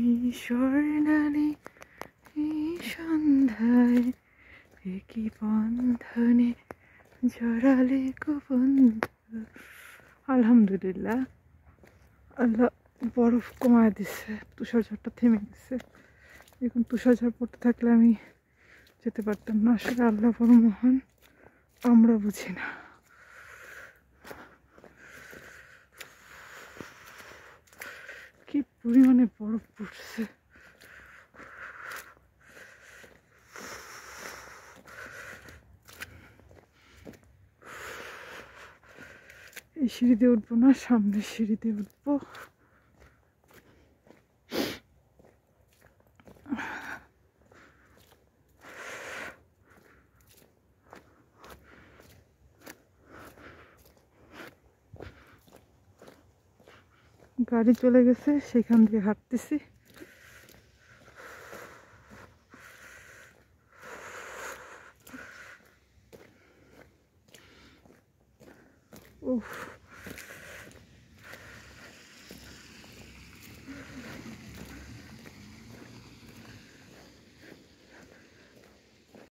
এই স্বর্ণালী এই সন্ধ্যায় একই বন্ধনে জড়ালে গো বন্ধু। আলহামদুলিল্লাহ, আল্লাহ বরফ কমায় দিচ্ছে, তুষারঝড়টা থেমে গেছে। এখন তুষারঝড় পড়তে থাকলে আমি যেতে পারতাম না। আসলে আল্লাহ বড় মহান, আমরা বুঝি না। কি পরিমাণে বরফ পড়ছে। এই সিঁড়িতে উঠবো না, সামনের সিঁড়িতে উঠবো। গাড়ি চলে গেছে, সেখান দিয়ে হাঁটতেছি। উফ।